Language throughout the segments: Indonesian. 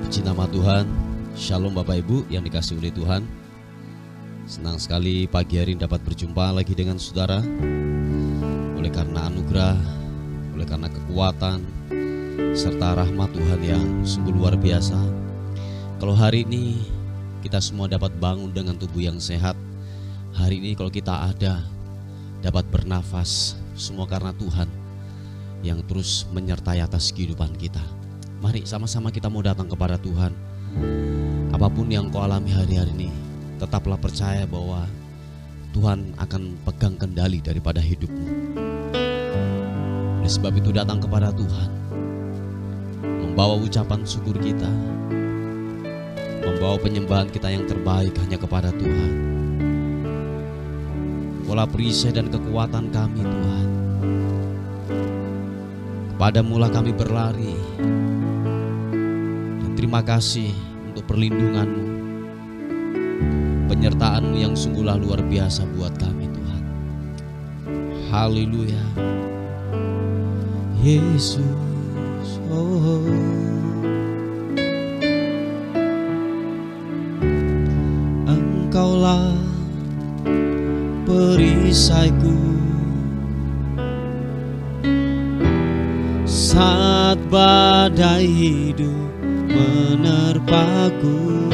Puji nama Tuhan. Shalom Bapak Ibu yang dikasihi oleh Tuhan. Senang sekali pagi hari ini dapat berjumpa lagi dengan saudara. Oleh karena anugerah, oleh karena kekuatan serta rahmat Tuhan yang sungguh luar biasa, kalau hari ini kita semua dapat bangun dengan tubuh yang sehat. Hari ini kalau kita ada, dapat bernafas, semua karena Tuhan yang terus menyertai atas kehidupan kita. Mari sama-sama kita mau datang kepada Tuhan. Apapun yang kau alami hari-hari ini, tetaplah percaya bahwa Tuhan akan pegang kendali daripada hidupmu. Oleh sebab itu datang kepada Tuhan, membawa ucapan syukur kita, membawa penyembahan kita yang terbaik hanya kepada Tuhan. Pola perisai dan kekuatan kami Tuhan, kepadamu-lah kami berlari. Dan terima kasih untuk perlindungan-Mu, penyertaan-Mu yang sungguhlah luar biasa buat kami Tuhan. Haleluya. Yesus, oh, Engkaulah perisaiku saat badai hidup menerpaku.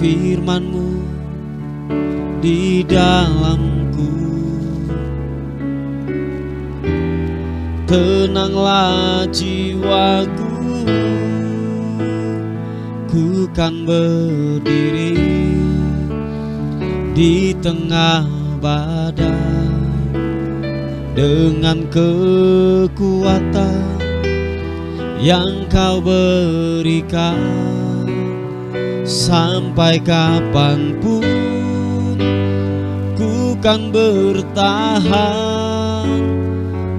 Firman-Mu di dalamku, tenanglah jiwaku. Ku kan berdiri di tengah badai dengan kekuatan yang Kau berikan. Sampai kapanpun ku kan bertahan,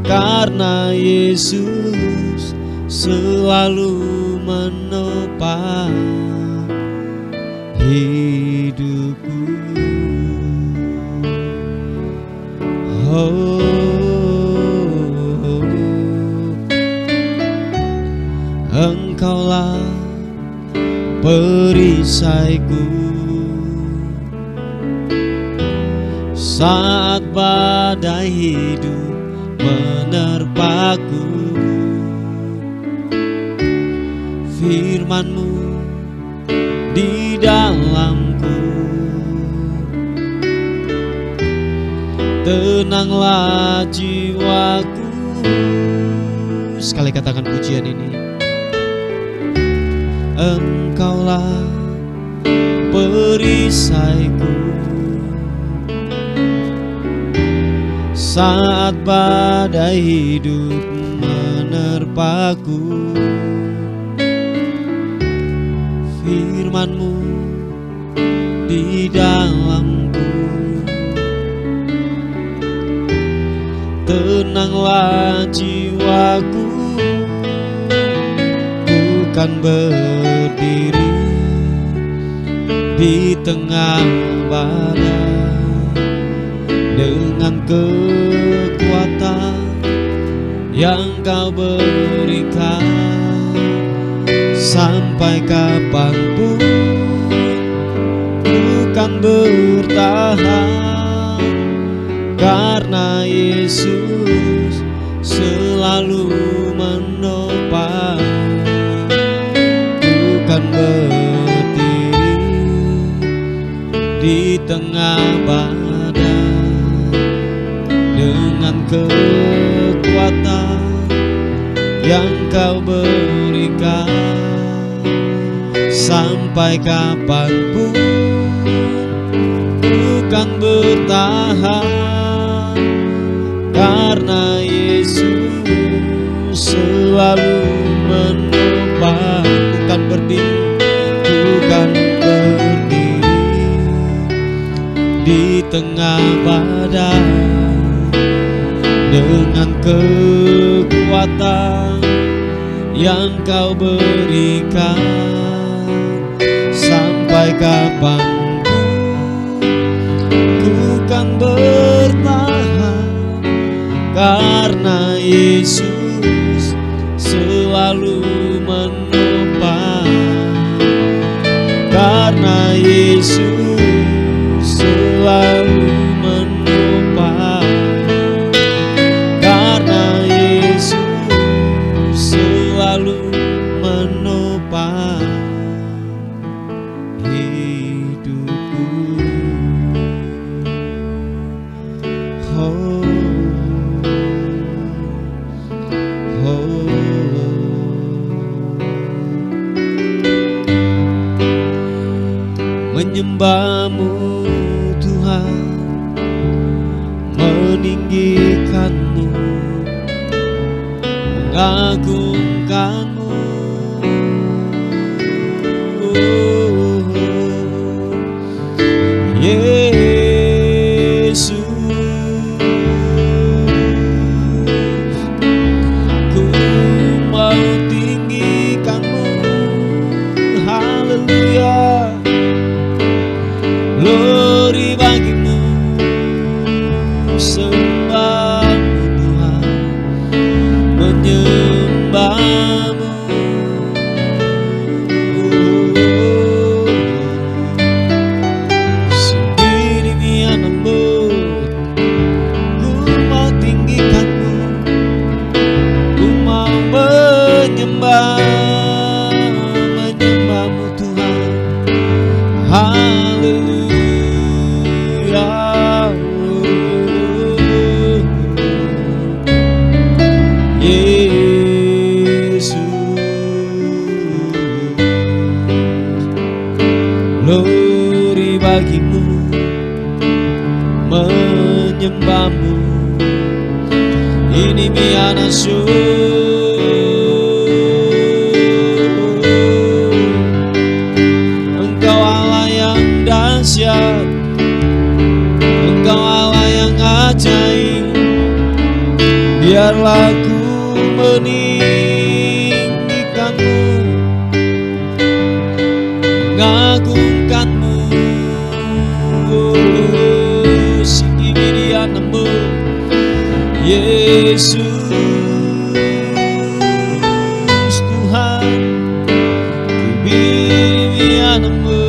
karena Yesus selalu menopang hidupku. Engkaulah perisaiku saat badai hidup menerpaku. Firman-Mu di dalamku, tenanglah jiwaku. Sekali katakan pujian ini. Engkaulah perisaiku saat badai hidup menerpaku. Firman-Mu di dalamku, tenanglah jiwaku. Ku kan berdiri di tengah badai dengan kekuatan yang Kau berikan. Sampai kapanpun ku kan bertahan, karena Yesus selalu menopang. Ku kan berdiri di tengah badai dengan kekuatan yang Kau berikan. Sampai kapanpun ku kan bertahan, karena Yesus selalu menopang. Ku kan berdiri di tengah badai dengan kekuatan yang Kau berikan. Sampai kapanpun ku kan bertahan, Yesus selalu menopang, karena Yesus selalu menopang, karena Yesus selalu menopang hidupku. Oh, oh. Menyembah-Mu Tuhan, meninggikan-Mu, mengagungkan-Mu. Yesus, ku mau tinggikan-Mu. Haleluya, glory bagi-Mu, sembah-Mu Tuhan, menyembah-Mu. Menyembah-Mu Tuhan, haleluya. Yesus, glory bagi-Mu, menyembah-Mu. Ini mianasu, Engkau Allah yang ajaib. Biarlah ku meninggikan-Mu, mengagungkan-Mu. Sikibirian-Mu Yesus Tuhan, kubirian-Mu.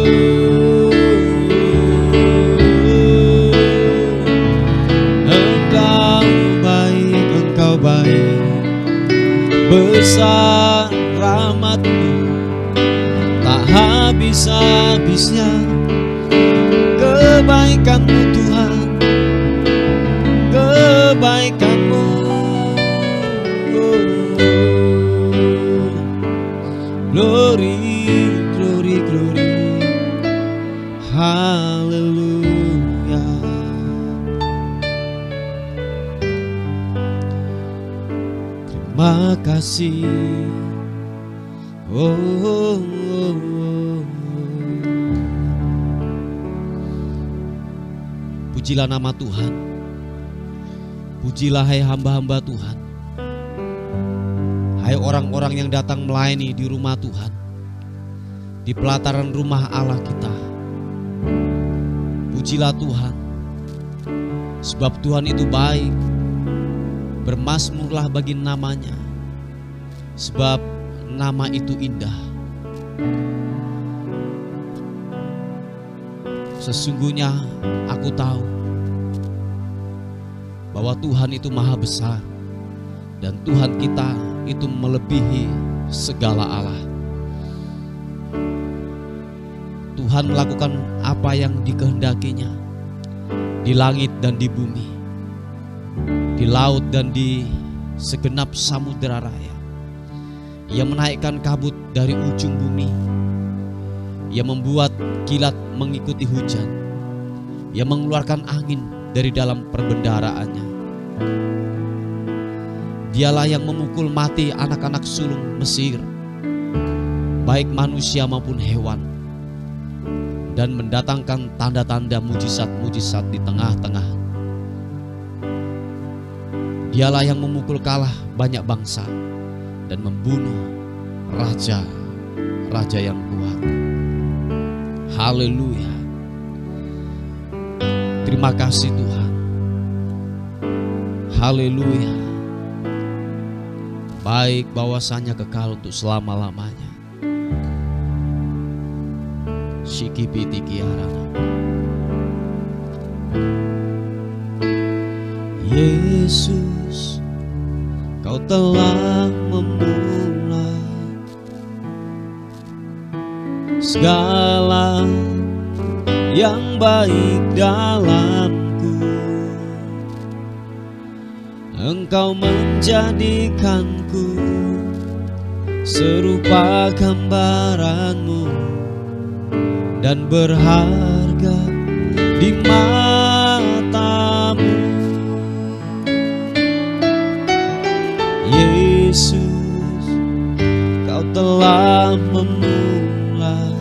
Besar rahmat-Mu, tak habis-habisnya kebaikan-Mu Tuhan, kebaikan-Mu. Glory, glory, glory, haleluya. Terima kasih, oh, oh, oh, oh. Pujilah nama Tuhan, pujilah hai hamba-hamba Tuhan, hai orang-orang yang datang melayani di rumah Tuhan, di pelataran rumah Allah kita. Pujilah Tuhan, sebab Tuhan itu baik. Bermasmurlah bagi namanya, sebab nama itu indah. Sesungguhnya aku tahu bahwa Tuhan itu maha besar, dan Tuhan kita itu melebihi segala Allah. Tuhan melakukan apa yang dikehendakinya di langit dan di bumi, di laut dan di segenap samudera raya. Ia menaikkan kabut dari ujung bumi. Ia membuat kilat mengikuti hujan. Ia mengeluarkan angin dari dalam perbendaharaannya. Dialah yang memukul mati anak-anak sulung Mesir, baik manusia maupun hewan, dan mendatangkan tanda-tanda mujizat-mujizat di tengah-tengah. Dialah yang memukul kalah banyak bangsa dan membunuh raja-raja yang kuat. Haleluya. Terima kasih Tuhan. Haleluya. baik bahwasanya kekal untuk selama-lamanya. Shikipiti kiarana. Yesus, Kau telah memulai segala yang baik dalamku. Engkau menjadikanku serupa gambaran-Mu dan berharga di mata-Mu. Yesus, Kau telah memulai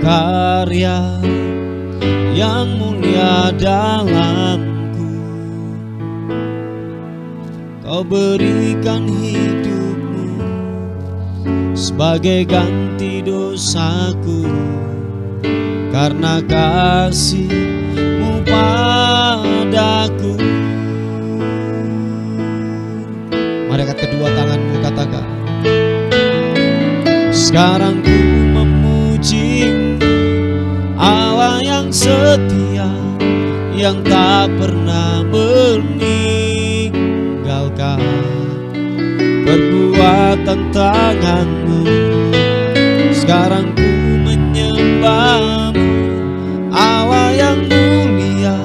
karya yang mulia dalamku. Kau berikan hidup-Mu sebagai ganti dosaku, karena kasih-Mu padaku. Mari angkat kedua tanganmu, katakan, sekarang ku memuji-Mu, Allah yang setia, yang tak pernah meninggalkan perbuatan tangan-Mu. Sekarang ku menyembah-Mu, Allah yang mulia,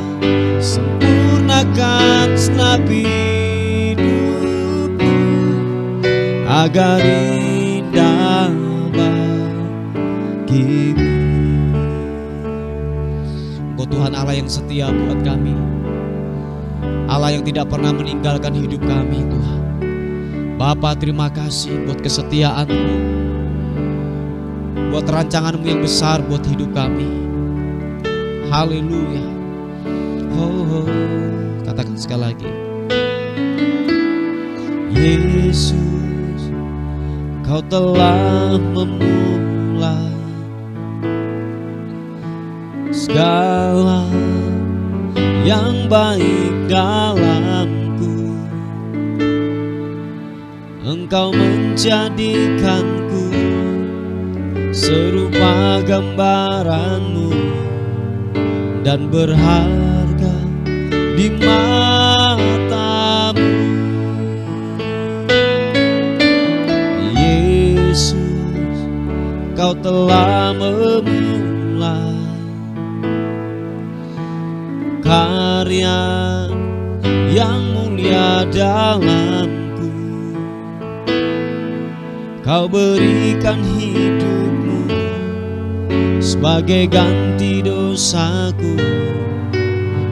sempurnakan segenap hidupku agar indah bagi-Mu. Engkau Tuhan Allah yang setia buat kami, Allah yang tidak pernah meninggalkan hidup kami. Tuhan Bapa, terima kasih buat kesetiaan-Mu, buat rancangan-Mu yang besar buat hidup kami. Haleluya. Oh, katakan sekali lagi, Yesus, Kau telah memulai segala yang baik dalamku. Engkau menjadikanku serupa gambaran-Mu dan berharga di mata-Mu. Yesus, Kau telah memulai karya yang mulia dalamku. Kau berikan hidup-Mu sebagai ganti dosaku,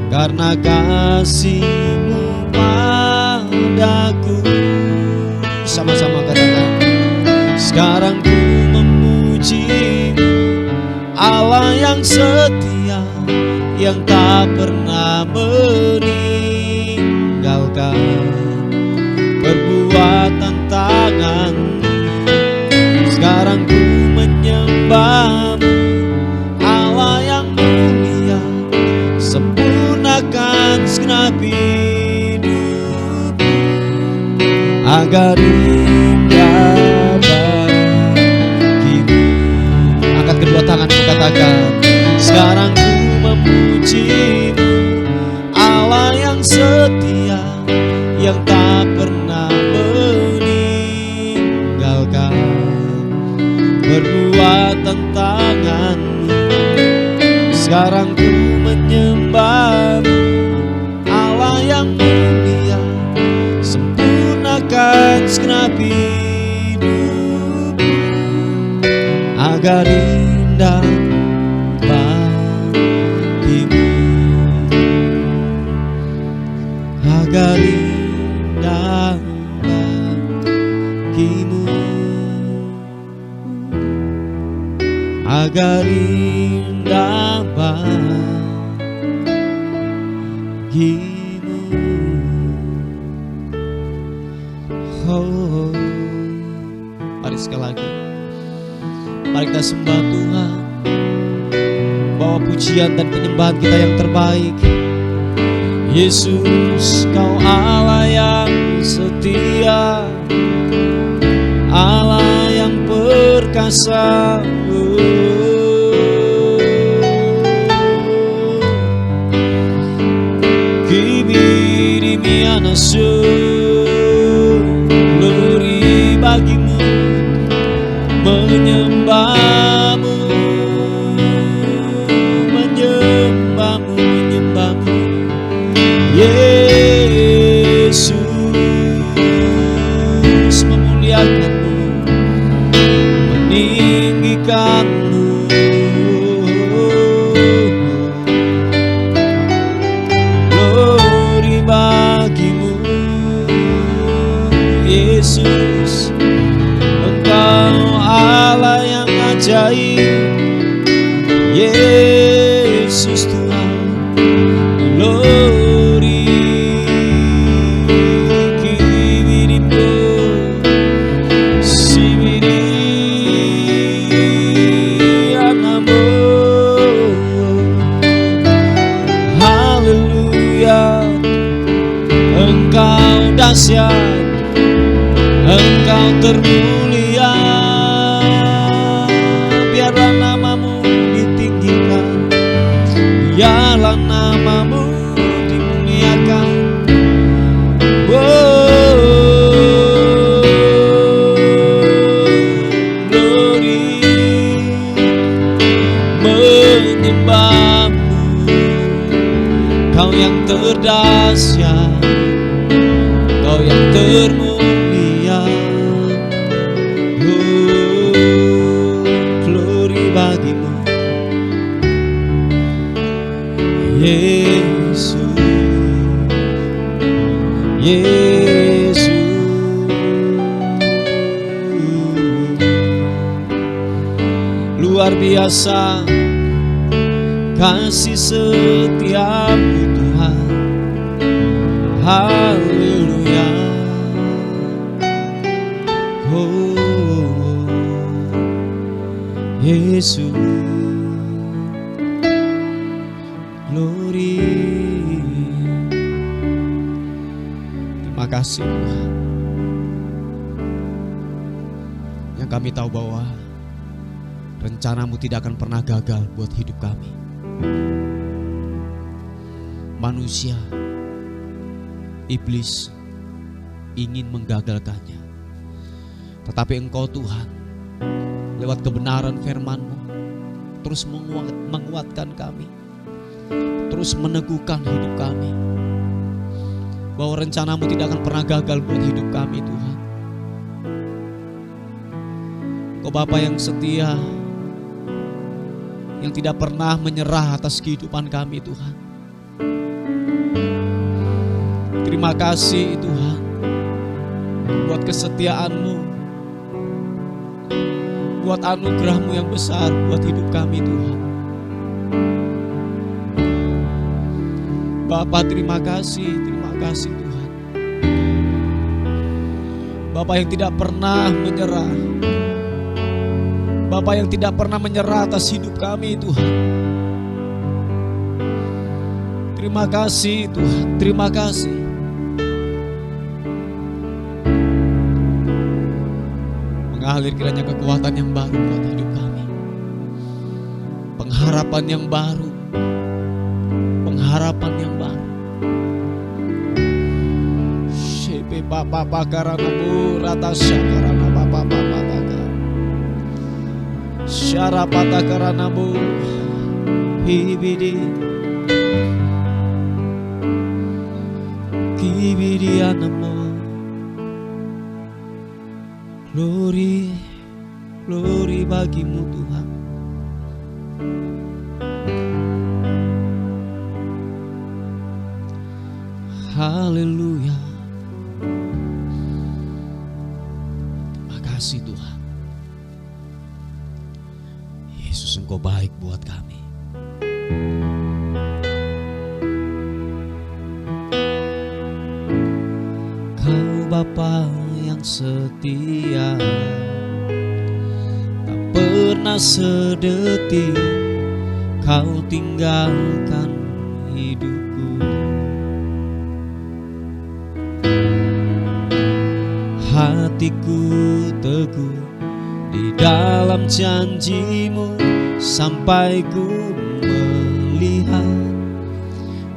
karena kasih-Mu padaku. Sama-sama katakan, sekarang ku memuji-Mu, Allah yang setia, yang tak pernah meninggalkan perbuatan tangan-Mu. Sekarang ku menyembah-Mu, Allah yang mulia, sempurnakan segenap hidupku agar indah bagi-Mu. Angkat kedua tanganmu, katakan, sekarang ku memuji-Mu, Allah yang setia, yang tak pernah meninggalkan perbuatan tangan-Mu. Sekarang ku menyembah-Mu, Allah yang mulia, sempurnakan segenap hidupku agar indah bagi-Mu, agar indah bagi-Mu, agar indah bagi-Mu. Oh, mari sekali lagi, mari kita sembah Tuhan, bawa pujian dan penyembahan kita yang terbaik. Yesus, Kau Allah yang setia, Allah yang perkasa. Kibiri mianasu, glory bagimu, menyembahmu, menyembahmu, menyembahmu, Yesus, memuliakanmu, meninggikanmu. Glory bagimu, Yesus, Engkau Allah yang ajaib, Yesus Tuhan. Glory kibirimu, sibiri anamu. Haleluya, Engkau dahsyat, Engkau termulia. Biarlah namamu ditinggikan, biarlah namamu dimuliakan. Glory, menyembahmu, Kau yang terdahsyat, Kau yang termulia. Glory bagimu, Yesus, Yesus. Luar biasa kasih setiamu Tuhan. Haleluya. Oh, Yesus, glory. Terima kasih Tuhan. Yang kami tahu bahwa rencanamu tidak akan pernah gagal buat hidup kami. Manusia, iblis ingin menggagalkannya, tetapi Engkau Tuhan lewat kebenaran firman-Mu terus menguatkan kami, terus meneguhkan hidup kami, bahwa rencanamu tidak akan pernah gagal buat hidup kami Tuhan. Kau Bapa yang setia, yang tidak pernah menyerah atas kehidupan kami Tuhan. Terima kasih Tuhan buat kesetiaan-Mu, buat anugerah-Mu yang besar buat hidup kami Tuhan. Bapa terima kasih Tuhan. Bapa yang tidak pernah menyerah, Bapa yang tidak pernah menyerah atas hidup kami Tuhan. Terima kasih Tuhan, terima kasih. Mengalir kiranya kekuatan yang baru buat hidup kami, pengharapan yang baru, pengharapan yang baru. Shepe Bapa Bakarana Bu Rata Syakarana Bapa Bapa Bakar Syarapata Karana Bu Hibidi Kibidi Anamo. Glory, glory bagimu Tuhan. Haleluya. Terima kasih Tuhan. Yesus, Engkau baik buat kami. Kau Bapa yang setia, tak pernah sedetik Kau tinggalkan hidupku. hatiku teguh di dalam janji-Mu sampai ku melihat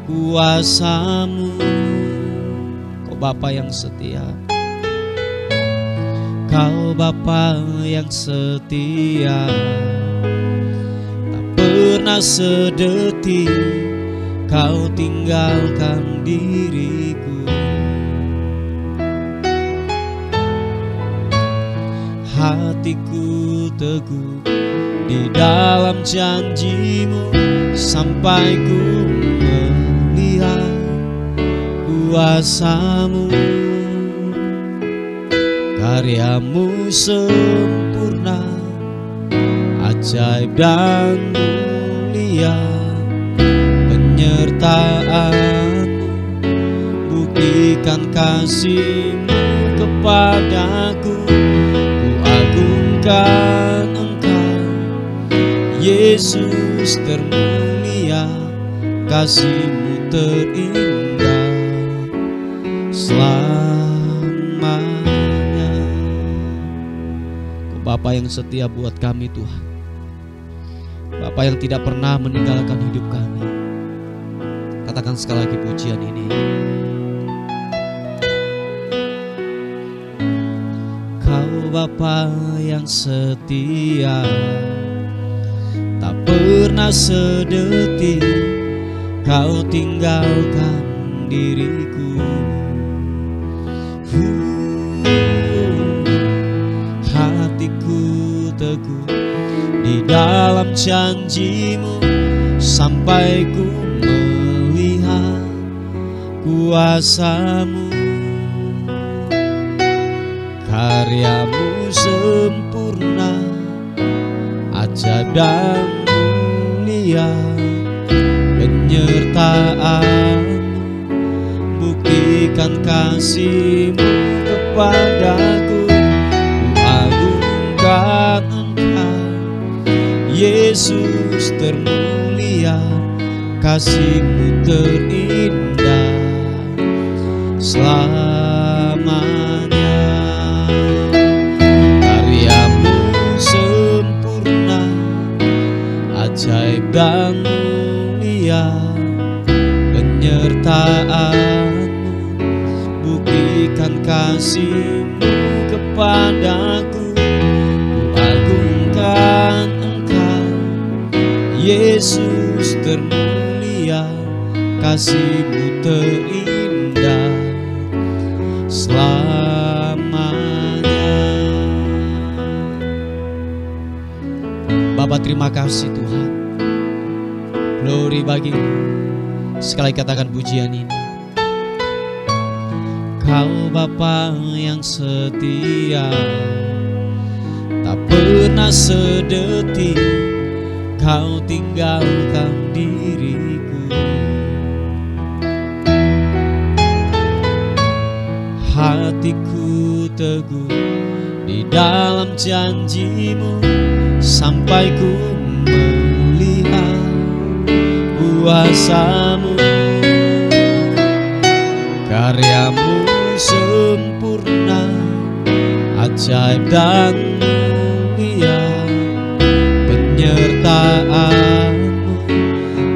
kuasa-Mu. Kau Bapa yang setia, Kau Bapa yang setia, tak pernah sedetik Kau tinggalkan diriku. Hatiku teguh di dalam janji-Mu sampai ku melihat kuasa-Mu. Karya-Mu sempurna, ajaib dan mulia. Penyertaan-Mu, buktikan kasih-Mu kepadaku. Ku agungkan Engkau, Yesus termulia, kasih-Mu terindah selamanya. Kau Bapa yang setia buat kami Tuhan, Bapa yang tidak pernah meninggalkan hidup kami. Katakan sekali lagi pujian ini. Kau Bapa yang setia, tak pernah sedetik Kau tinggalkan diriku. Hatiku teguh di dalam janji-Mu sampai ku melihat kuasa-Mu. Karya-Mu sempurna, ajaib dan mulia. Penyertaan-Mu, buktikan kasih-Mu kepadaku. Ku agungkan Engkau, Yesus termulia, kasih-Mu terindah selamanya. Karya-Mu sempurna, ajaib dan mulia. Penyertaan-Mu, buktikan kasih-Mu kepadaku. Ku agungkan Engkau, Yesus termulia, kasih-Mu terindah selamanya. Bapa, terima kasih Tuhan. Glory bagi-Mu. Sekali katakan pujian ini. Kau Bapa yang setia, tak pernah sedetik Kau tinggalkan diriku. Hatiku teguh di dalam janji-Mu sampai ku melihat kuasa-Mu. Karya-Mu sempurna, ajaib dan mulia. Penyertaan-Mu,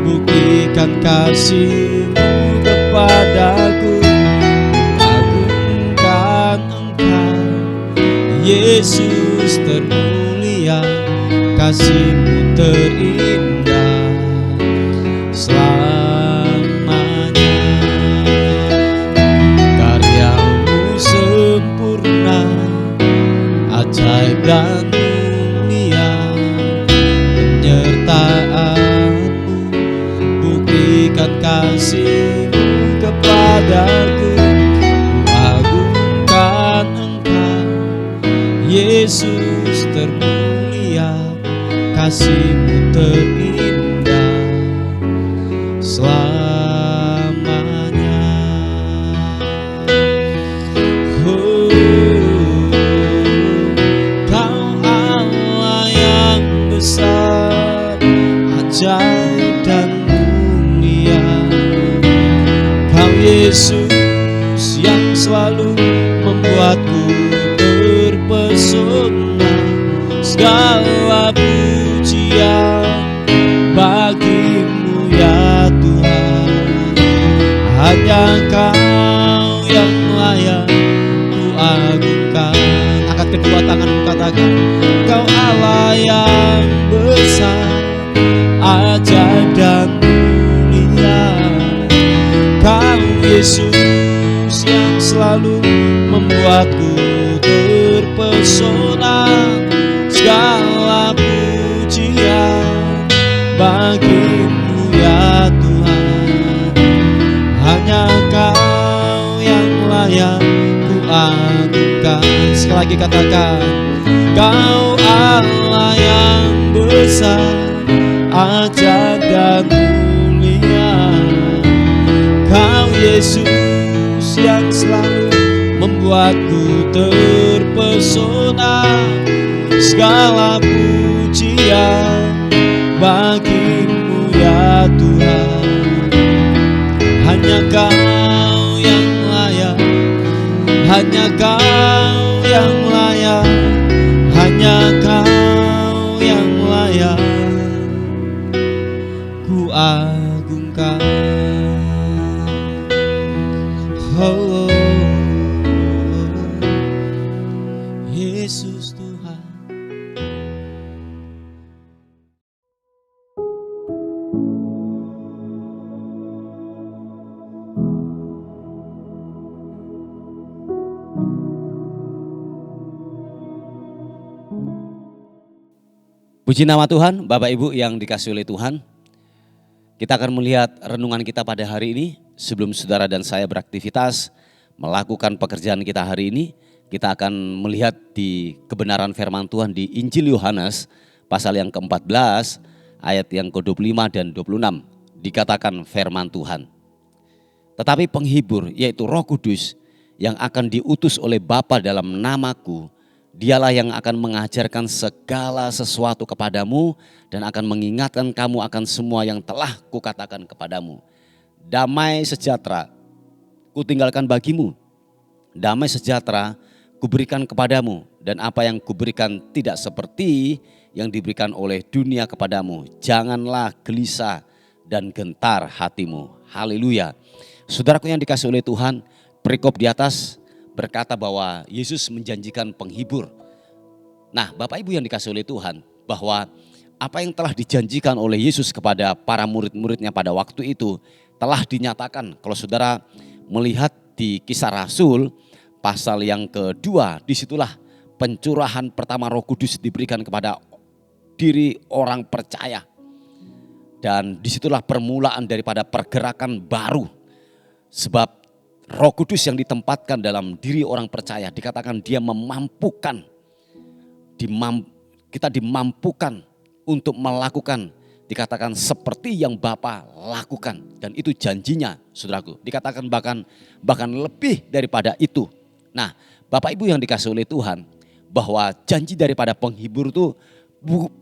buktikan kasih-Mu kepadaku. Ku agungkan Engkau, Yesus termulia, kasih-Mu terindah selamanya. Karya-Mu sempurna, ajaib dan mulia. Penyertaan-Mu, buktikan kasih-Mu kepadaku. Ku agungkan Engkau, Yesus termulia, kasih-Mu terindah selamanya. Kau Allah yang besar, ajaib dan mulia. Kau Yesus yang selalu membuatku terpesona. Segala pujian bagimu ya Tuhan. Hanya Kau yang layak ku agungkan. Angkat kedua tanganmu, katakan, Kau Allah yang besar, ajaib dan mulia. Kau Yesus yang selalu membuatku terpesona. Segala pujian bagimu ya Tuhan. Hanya Kau yang layak ku agungkan. Sekali lagi katakan, Kau Allah yang besar, ajaib dan mulia. Kau Yesus yang selalu membuatku terpesona. Segala pujian bagimu ya Tuhan. Hanya Kau yang layak, hanya Kau yang layak, hanya Kau yang layak ku agungkan. Oh, Yesus Tuhan. Puji nama Tuhan, Bapak Ibu yang dikasihi oleh Tuhan. Kita akan melihat renungan kita pada hari ini. Sebelum saudara dan saya beraktivitas melakukan pekerjaan kita hari ini, kita akan melihat di kebenaran firman Tuhan di Injil Yohanes pasal yang ke-14 ayat yang ke-25 dan 26. Dikatakan firman Tuhan, tetapi penghibur yaitu Roh Kudus yang akan diutus oleh Bapa dalam namaku, Dialah yang akan mengajarkan segala sesuatu kepadamu dan akan mengingatkan kamu akan semua yang telah kukatakan kepadamu. Damai sejahtera kutinggalkan bagimu, damai sejahtera kuberikan kepadamu, dan apa yang kuberikan tidak seperti yang diberikan oleh dunia kepadamu. Janganlah gelisah dan gentar hatimu. Haleluya. Saudaraku yang dikasihi oleh Tuhan, perikop di atas berkata bahwa Yesus menjanjikan penghibur. Nah, Bapak Ibu yang dikasihi oleh Tuhan, bahwa apa yang telah dijanjikan oleh Yesus kepada para murid-muridnya pada waktu itu telah dinyatakan. Kalau saudara melihat di Kisah Rasul pasal yang kedua, disitulah pencurahan pertama Roh Kudus diberikan kepada diri orang percaya. Dan disitulah permulaan daripada pergerakan baru. Sebab Roh Kudus yang ditempatkan dalam diri orang percaya dikatakan dia memampukan. Kita dimampukan untuk melakukan, dikatakan seperti yang Bapa lakukan. Dan itu janjinya, saudaraku. Dikatakan bahkan lebih daripada itu. Nah, Bapak Ibu yang dikasihi oleh Tuhan, bahwa janji daripada penghibur itu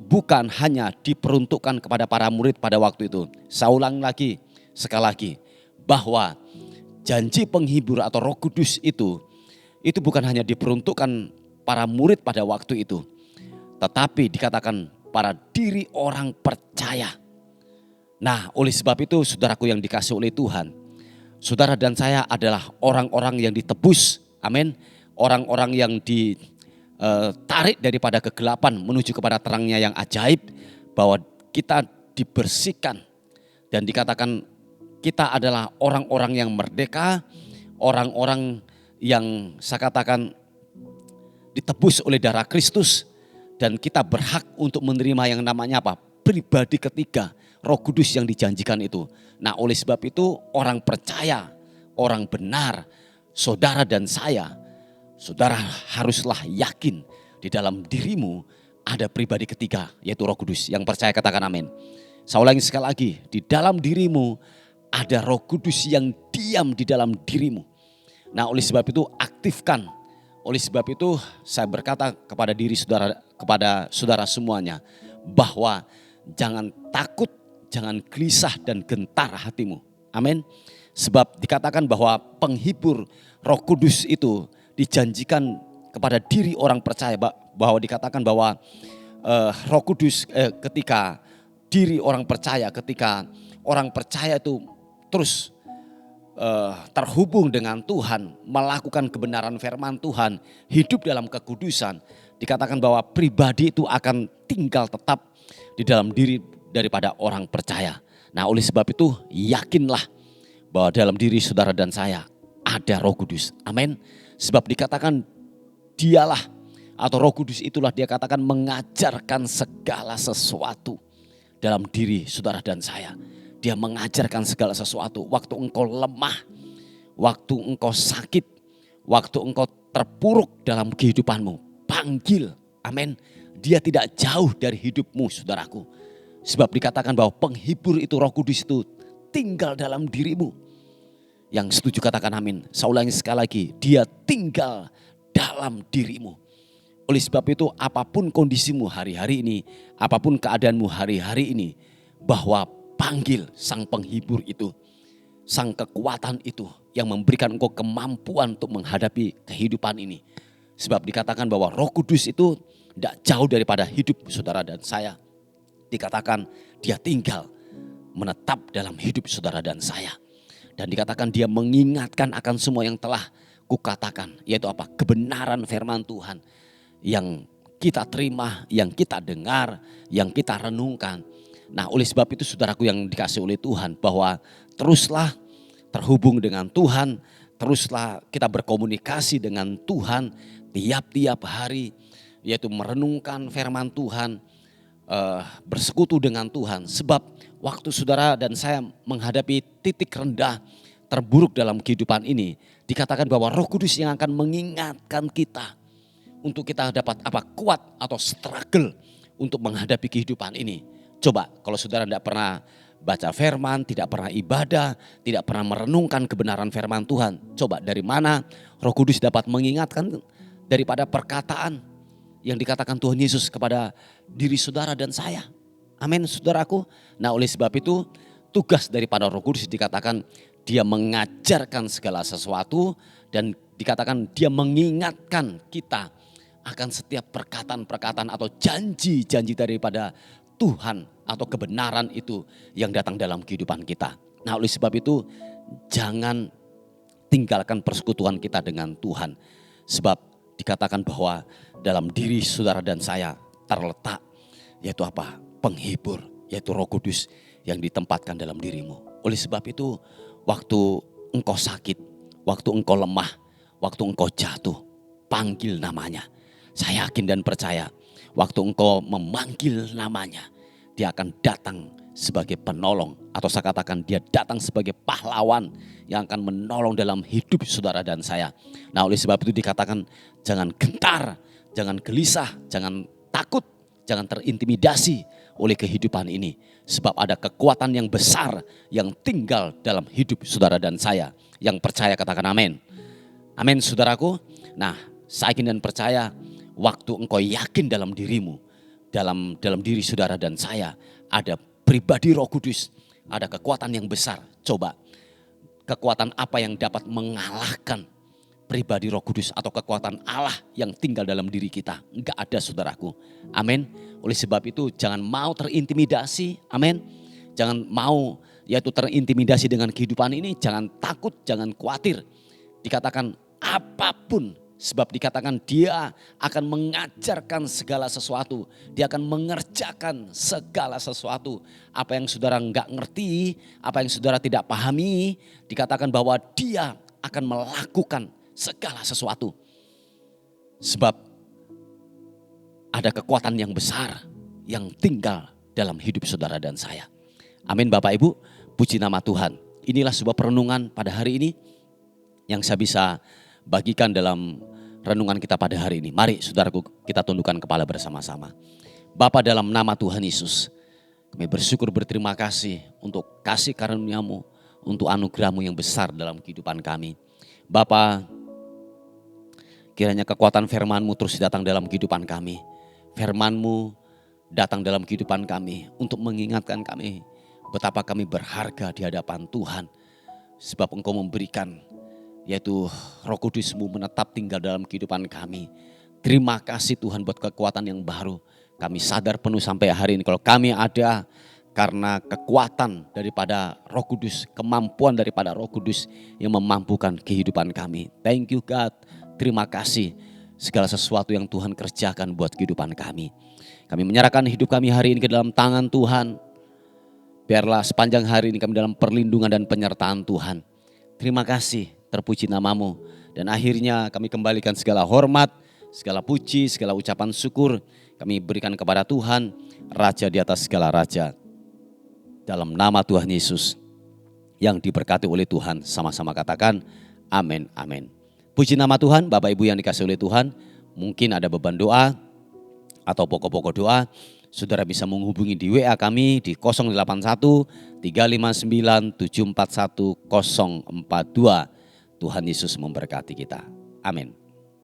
bukan hanya diperuntukkan kepada para murid pada waktu itu. Saya ulang lagi, sekali lagi, bahwa janji penghibur atau Roh Kudus itu bukan hanya diperuntukkan para murid pada waktu itu, tetapi dikatakan para diri orang percaya. Nah, oleh sebab itu saudaraku yang dikasihi oleh Tuhan, saudara dan saya adalah orang-orang yang ditebus, amin. Orang-orang yang ditarik daripada kegelapan menuju kepada terangnya yang ajaib, bahwa kita dibersihkan dan dikatakan kita adalah orang-orang yang merdeka, orang-orang yang saya katakan ditebus oleh darah Kristus, dan kita berhak untuk menerima yang namanya apa? Pribadi ketiga, Roh Kudus yang dijanjikan itu. Nah, oleh sebab itu orang percaya, orang benar, saudara dan saya, saudara haruslah yakin di dalam dirimu ada pribadi ketiga, yaitu Roh Kudus. Yang percaya katakan amin. Saya ulangi sekali lagi, di dalam dirimu ada Roh Kudus yang diam di dalam dirimu. Nah, oleh sebab itu aktifkan. Oleh sebab itu saya berkata kepada diri saudara, kepada saudara semuanya, bahwa jangan takut, jangan gelisah dan gentar hatimu. Amin. Sebab dikatakan bahwa penghibur Roh Kudus itu dijanjikan kepada diri orang percaya, bahwa dikatakan bahwa Roh Kudus ketika diri orang percaya, ketika orang percaya itu terus terhubung dengan Tuhan, melakukan kebenaran firman Tuhan, hidup dalam kekudusan, dikatakan bahwa pribadi itu akan tinggal tetap di dalam diri daripada orang percaya. Nah, oleh sebab itu yakinlah bahwa dalam diri saudara dan saya ada Roh Kudus. Amin. Sebab dikatakan dialah atau Roh Kudus itulah dia katakan mengajarkan segala sesuatu dalam diri saudara dan saya. Dia mengajarkan segala sesuatu. Waktu engkau lemah, waktu engkau sakit, waktu engkau terpuruk dalam kehidupanmu, panggil. Amin. Dia tidak jauh dari hidupmu, saudaraku. Sebab dikatakan bahwa penghibur itu, Roh Kudus itu tinggal dalam dirimu. Yang setuju katakan amin. Saya ulangi sekali lagi, dia tinggal dalam dirimu. Oleh sebab itu apapun kondisimu hari-hari ini, apapun keadaanmu hari-hari ini, bahwa panggil sang penghibur itu, sang kekuatan itu yang memberikan engkau kemampuan untuk menghadapi kehidupan ini. Sebab dikatakan bahwa Roh Kudus itu tidak jauh daripada hidup saudara dan saya. Dikatakan dia tinggal menetap dalam hidup saudara dan saya. Dan dikatakan dia mengingatkan akan semua yang telah kukatakan. Yaitu apa? Kebenaran firman Tuhan yang kita terima, yang kita dengar, yang kita renungkan. Nah, oleh sebab itu saudaraku yang dikasih oleh Tuhan, bahwa teruslah terhubung dengan Tuhan, teruslah kita berkomunikasi dengan Tuhan tiap-tiap hari, yaitu merenungkan firman Tuhan, bersekutu dengan Tuhan. Sebab waktu saudara dan saya menghadapi titik rendah terburuk dalam kehidupan ini, dikatakan bahwa Roh Kudus yang akan mengingatkan kita untuk kita dapat kuat atau struggle untuk menghadapi kehidupan ini. Coba kalau saudara tidak pernah baca firman, tidak pernah ibadah, tidak pernah merenungkan kebenaran firman Tuhan. Coba dari mana Roh Kudus dapat mengingatkan? Daripada perkataan yang dikatakan Tuhan Yesus kepada diri saudara dan saya. Amin, saudaraku. Nah, oleh sebab itu tugas daripada Roh Kudus dikatakan dia mengajarkan segala sesuatu, dan dikatakan dia mengingatkan kita akan setiap perkataan-perkataan atau janji-janji daripada Tuhan atau kebenaran itu yang datang dalam kehidupan kita. Nah, oleh sebab itu jangan tinggalkan persekutuan kita dengan Tuhan. Sebab dikatakan bahwa dalam diri saudara dan saya terletak yaitu apa? Penghibur, yaitu Roh Kudus yang ditempatkan dalam dirimu. Oleh sebab itu waktu engkau sakit, waktu engkau lemah, waktu engkau jatuh, panggil namanya. Saya yakin dan percaya waktu engkau memanggil namanya, dia akan datang sebagai penolong. Atau saya katakan dia datang sebagai pahlawan yang akan menolong dalam hidup saudara dan saya. Nah, oleh sebab itu dikatakan jangan gentar, jangan gelisah, jangan takut, jangan terintimidasi oleh kehidupan ini. Sebab ada kekuatan yang besar yang tinggal dalam hidup saudara dan saya. Yang percaya katakan amin. Amin, saudaraku. Nah, saya yakin dan percaya waktu engkau yakin dalam dirimu, dalam diri saudara dan saya ada pribadi Roh Kudus, ada kekuatan yang besar. Coba kekuatan apa yang dapat mengalahkan pribadi Roh Kudus atau kekuatan Allah yang tinggal dalam diri kita? Enggak ada, saudaraku. Amin. Oleh sebab itu jangan mau terintimidasi. Amin. Jangan mau yaitu terintimidasi dengan kehidupan ini. Jangan takut, jangan khawatir. Dikatakan apapun. Sebab dikatakan dia akan mengajarkan segala sesuatu. Dia akan mengerjakan segala sesuatu. Apa yang saudara enggak ngerti, apa yang saudara tidak pahami, dikatakan bahwa dia akan melakukan segala sesuatu. Sebab ada kekuatan yang besar yang tinggal dalam hidup saudara dan saya. Amin, Bapak Ibu, puji nama Tuhan. Inilah sebuah perenungan pada hari ini yang saya bisa bagikan dalam renungan kita pada hari ini. Mari saudaraku kita tundukkan kepala bersama-sama. Bapa, dalam nama Tuhan Yesus, kami bersyukur berterima kasih untuk kasih karunia-Mu, untuk anugerah-Mu yang besar dalam kehidupan kami. Bapa, kiranya kekuatan firman-Mu terus datang dalam kehidupan kami. Firman-Mu datang dalam kehidupan kami untuk mengingatkan kami betapa kami berharga di hadapan Tuhan. Sebab Engkau memberikan yaitu Roh Kudus-Mu menetap tinggal dalam kehidupan kami. Terima kasih Tuhan buat kekuatan yang baru. Kami sadar penuh sampai hari ini kalau kami ada karena kekuatan daripada Roh Kudus, kemampuan daripada Roh Kudus yang memampukan kehidupan kami. Thank you God, terima kasih segala sesuatu yang Tuhan kerjakan buat kehidupan kami. Kami menyerahkan hidup kami hari ini ke dalam tangan Tuhan. Biarlah sepanjang hari ini kami dalam perlindungan dan penyertaan Tuhan. Terima kasih, terpuji namamu. Dan akhirnya kami kembalikan segala hormat, segala puji, segala ucapan syukur kami berikan kepada Tuhan, Raja di atas segala raja. Dalam nama Tuhan Yesus yang diberkati oleh Tuhan, sama-sama katakan amin, amin. Puji nama Tuhan, Bapak Ibu yang dikasihi oleh Tuhan. Mungkin ada beban doa atau pokok-pokok doa, saudara bisa menghubungi di WA kami di 081 359 741 042. Tuhan Yesus memberkati kita. Amin.